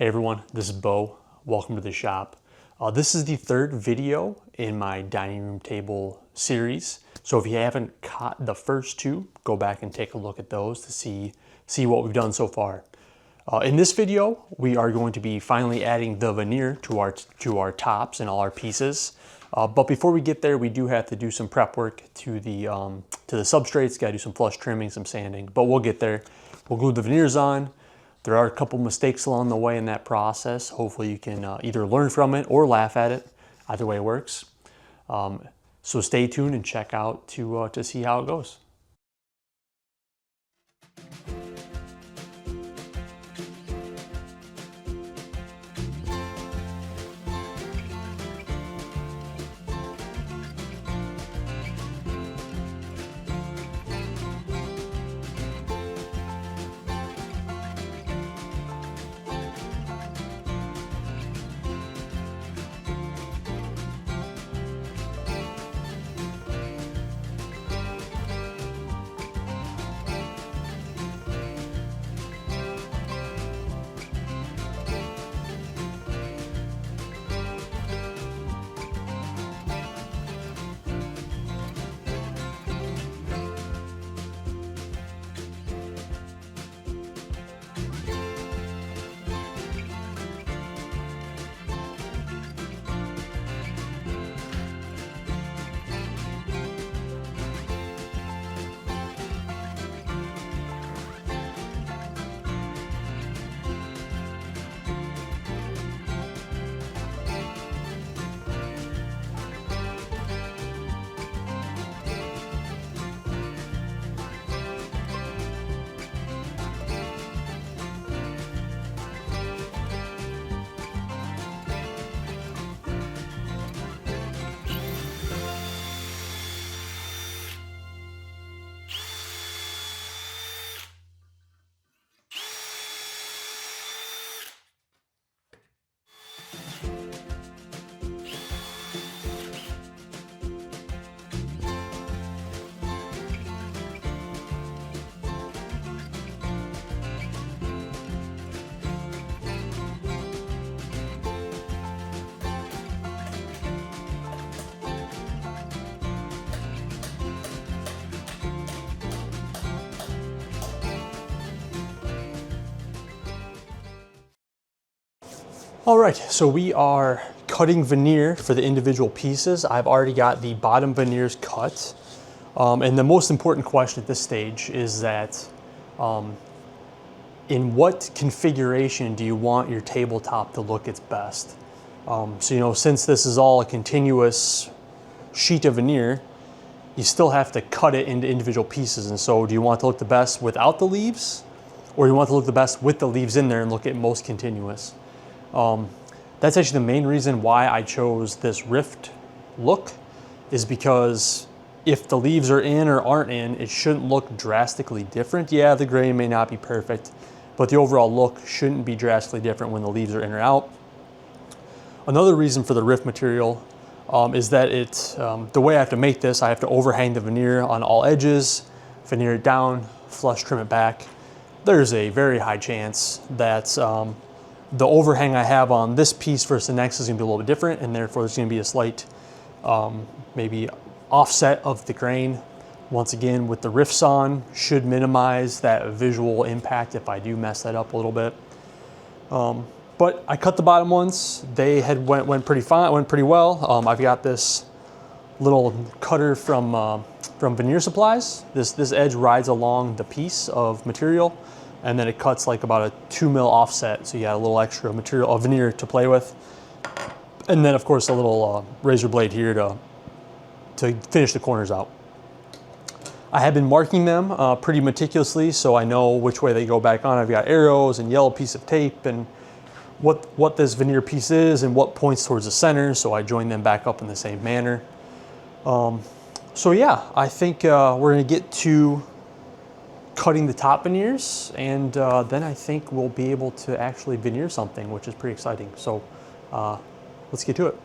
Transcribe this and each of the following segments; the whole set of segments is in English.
Hey everyone, this is Bo. Welcome to the shop. This is the third video in my dining room table series. So if you haven't caught the first two, go back and take a look at those to see what we've done so far. In this video, we are going to be finally adding the veneer to our tops and all our pieces. But before we get there, we do have to do some prep work to the substrates. Got to do some flush trimming, some sanding, but we'll get there. We'll glue the veneers on. There are a couple mistakes along the way in that process. Hopefully you can either learn from it or laugh at it. Either way works. So stay tuned and check out to see how it goes. All right, so we are cutting veneer for the individual pieces. I've already got the bottom veneers cut. And the most important question at this stage is that in what configuration do you want your tabletop to look its best? So, since this is all a continuous sheet of veneer, you still have to cut it into individual pieces. And so do you want it to look the best without the leaves, or do you want it to look the best with the leaves in there and look at most continuous? That's actually the main reason why I chose this rift look, is because if the leaves are in or aren't in, it shouldn't look drastically different. Yeah, the grain may not be perfect, but the overall look shouldn't be drastically different when the leaves are in or out. Another reason for the rift material is that the way I have to make this, I have to overhang the veneer on all edges, veneer it down, flush trim it back. There's a very high chance that the overhang I have on this piece versus the next is going to be a little bit different, and therefore there's going to be a slight maybe offset of the grain. Once again, with the rifts on, should minimize that visual impact if I do mess that up a little bit. But I cut the bottom ones. They went pretty fine, went pretty well. I've got this little cutter from Veneer Supplies. This edge rides along the piece of material, and then it cuts like about a 2 mil offset, so you got a little extra material, veneer to play with. And then of course a little razor blade here to finish the corners out. I have been marking them pretty meticulously, so I know which way they go back on. I've got arrows and yellow piece of tape and what this veneer piece is and what points towards the center, so I join them back up in the same manner. So yeah, I think we're gonna get to cutting the top veneers, and then I think we'll be able to actually veneer something, which is pretty exciting. So let's get to it.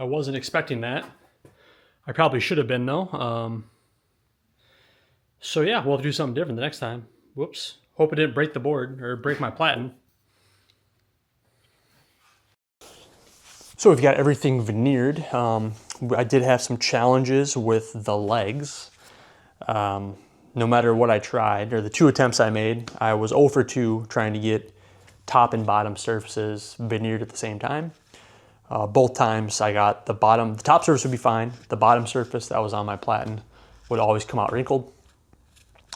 I wasn't expecting that. I probably should have been though. So yeah, we'll have to do something different the next time. Whoops. Hope it didn't break the board or break my platen. So we've got everything veneered. I did have some challenges with the legs. No matter what I tried, or the 2 attempts I made, I was 0 for 2 trying to get top and bottom surfaces veneered at the same time. Both times I got the top surface would be fine. The bottom surface that was on my platen would always come out wrinkled.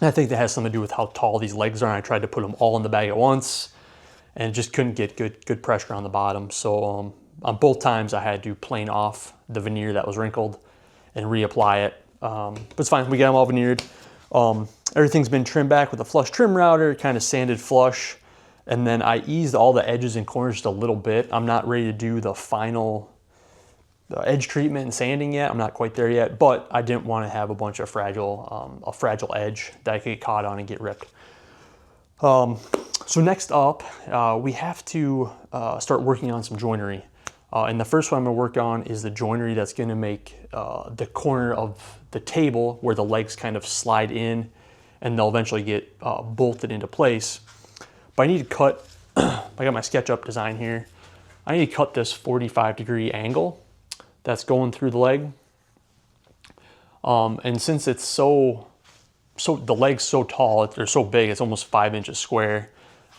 And I think that has something to do with how tall these legs are. And I tried to put them all in the bag at once and just couldn't get good pressure on the bottom. So on both times I had to plane off the veneer that was wrinkled and reapply it. But it's fine, we got them all veneered. Everything's been trimmed back with a flush trim router, kind of sanded flush. And then I eased all the edges and corners just a little bit. I'm not ready to do the final edge treatment and sanding yet. I'm not quite there yet, but I didn't want to have a bunch of a fragile edge that I could get caught on and get ripped. So next up, we have to start working on some joinery. And the first one I'm gonna work on is the joinery that's gonna make the corner of the table where the legs kind of slide in and they'll eventually get bolted into place. But I need to cut, I got my SketchUp design here. I need to cut this 45-degree angle that's going through the leg. And since it's the leg's so tall, they're so big, it's almost 5 inches square,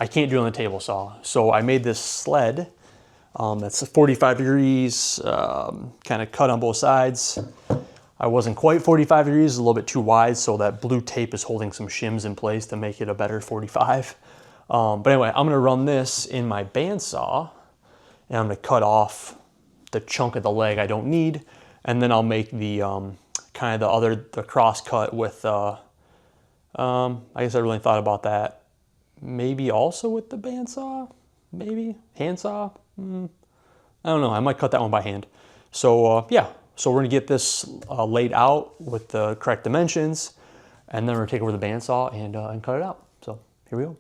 I can't do it on the table saw. So I made this sled that's 45 degrees, kind of cut on both sides. I wasn't quite 45 degrees, a little bit too wide, so that blue tape is holding some shims in place to make it a better 45. But anyway, I'm gonna run this in my bandsaw and I'm gonna cut off the chunk of the leg I don't need, and then I'll make the kind of the cross cut with, I guess I really thought about that. Maybe also with the bandsaw, maybe handsaw. I don't know, I might cut that one by hand. So yeah, so we're gonna get this laid out with the correct dimensions, and then we're gonna take over the bandsaw and cut it out. So here we go.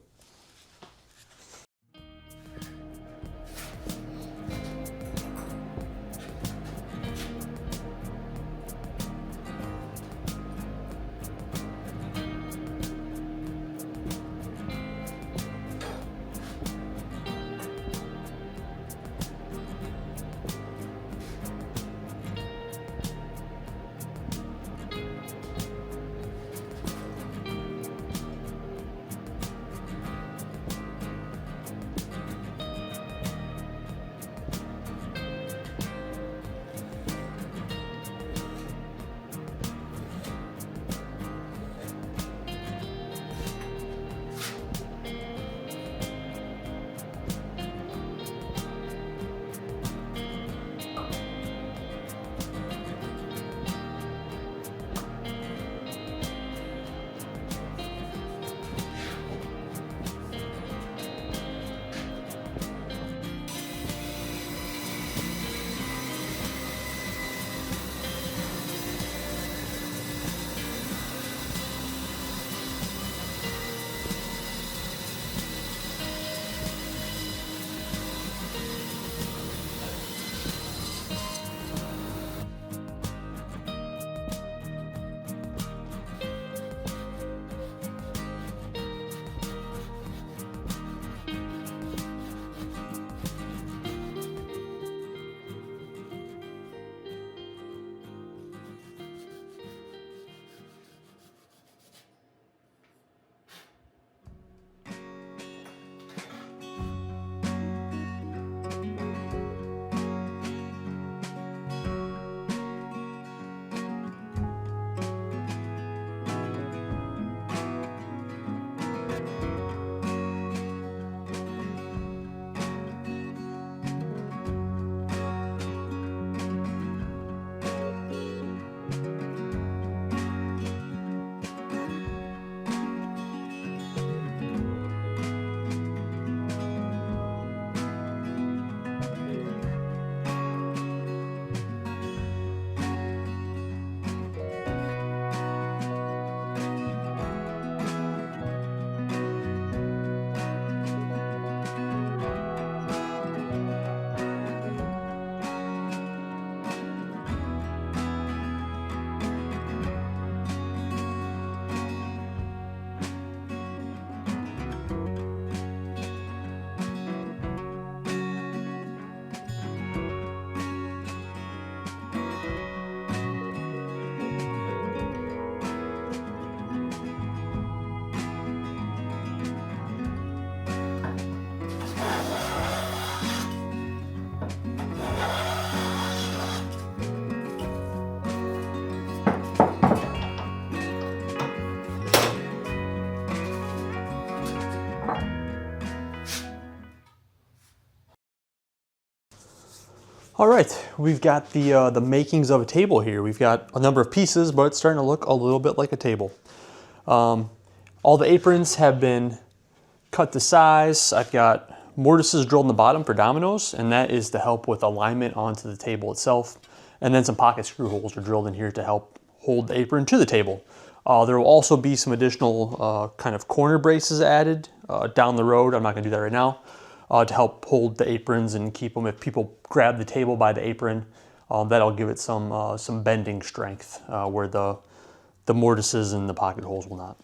All right, we've got the makings of a table here. We've got a number of pieces, but it's starting to look a little bit like a table. All the aprons have been cut to size. I've got mortises drilled in the bottom for dominoes, and that is to help with alignment onto the table itself. And then some pocket screw holes are drilled in here to help hold the apron to the table. There will also be some additional kind of corner braces added down the road. I'm not gonna do that right now. To help hold the aprons and keep them, if people grab the table by the apron, that'll give it some bending strength where the mortises and the pocket holes will not.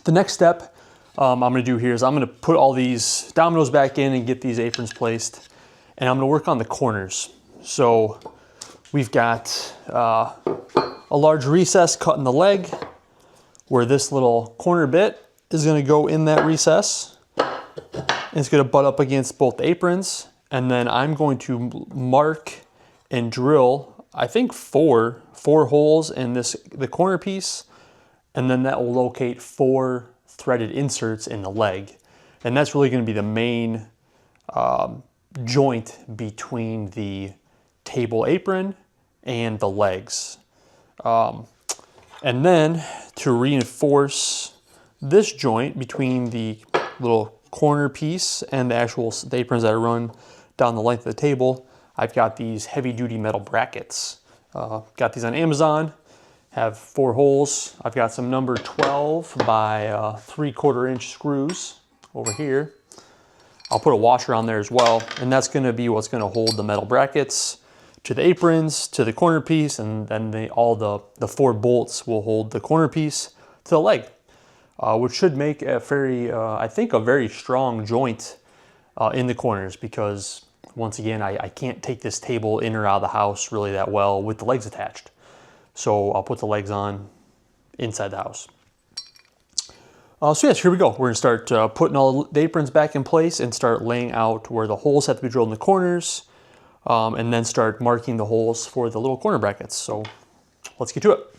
The next step I'm gonna do here is I'm gonna put all these dominoes back in and get these aprons placed, and I'm gonna work on the corners. So we've got a large recess cut in the leg where this little corner bit is gonna go in that recess. It's gonna butt up against both the aprons, and then I'm going to mark and drill, I think four holes in the corner piece, and then that will locate 4 threaded inserts in the leg. And that's really gonna be the main joint between the table apron and the legs. And then to reinforce this joint between the little corner piece and the aprons that are run down the length of the table, I've got these heavy duty metal brackets. Got these on Amazon, have 4 holes. I've got some number 12 by 3/4 inch screws over here. I'll put a washer on there as well, and that's gonna be what's gonna hold the metal brackets to the aprons, to the corner piece, and then all the 4 bolts will hold the corner piece to the leg, which should make a I think a very strong joint in the corners, because once again, I can't take this table in or out of the house really that well with the legs attached. So I'll put the legs on inside the house. So yes, here we go. We're gonna start putting all the aprons back in place and start laying out where the holes have to be drilled in the corners, and then start marking the holes for the little corner brackets. So let's get to it.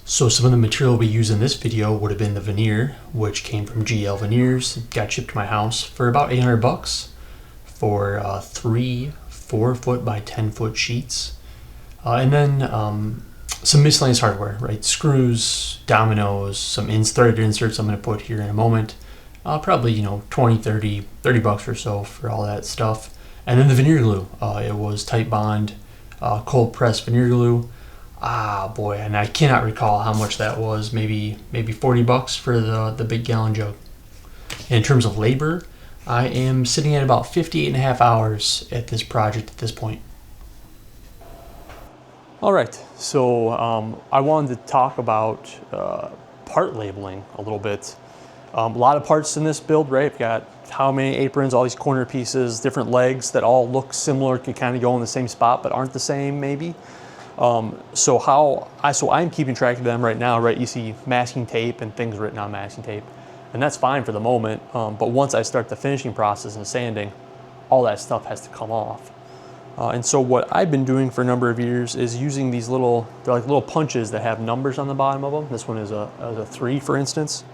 So some of the material we use in this video would have been the veneer, which came from GL Veneers. It got shipped to my house for about 800 bucks for 3 4-foot by 10-foot sheets. And then some miscellaneous hardware, right? Screws, dominoes, some threaded inserts I'm gonna put here in a moment. Probably, 20, 30 bucks or so for all that stuff. And then the veneer glue. It was Titebond cold pressed veneer glue. Boy, and I cannot recall how much that was. Maybe 40 bucks for the big gallon jug. In terms of labor, I am sitting at about 58.5 hours at this project at this point. All right, so I wanted to talk about part labeling a little bit. A lot of parts in this build, right? We've got how many aprons, all these corner pieces, different legs that all look similar, can kind of go in the same spot, but aren't the same maybe. So I'm keeping track of them right now, right? You see masking tape and things written on masking tape, and that's fine for the moment. But once I start the finishing process and sanding, all that stuff has to come off. And so what I've been doing for a number of years is using these they're like little punches that have numbers on the bottom of them. This one is a 3, for instance.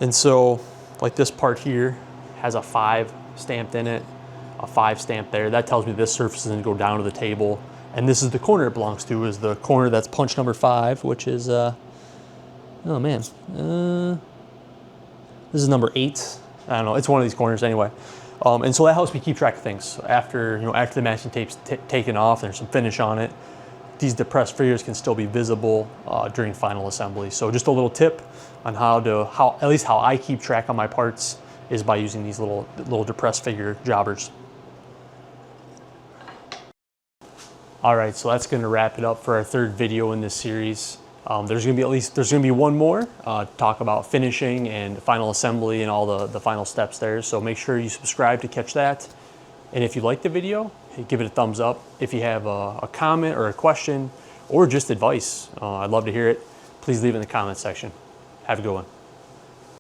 And so like this part here has a 5 stamped in it, a 5 stamped there. That tells me this surface is gonna go down to the table. And this is the corner it belongs to, is the corner that's punch number 5, which is, oh man, this is number 8. I don't know, it's one of these corners anyway. And so that helps me keep track of things. After the masking tape's taken off, there's some finish on it, these depressed figures can still be visible during final assembly. So just a little tip on at least how I keep track on my parts is by using these little depressed figure jobbers. All right, so that's gonna wrap it up for our third video in this series. There's gonna be one more, talk about finishing and final assembly and all the final steps there. So make sure you subscribe to catch that. And if you like the video, give it a thumbs up. If you have a comment or a question or just advice, I'd love to hear it. Please leave it in the comment section. Have a good one.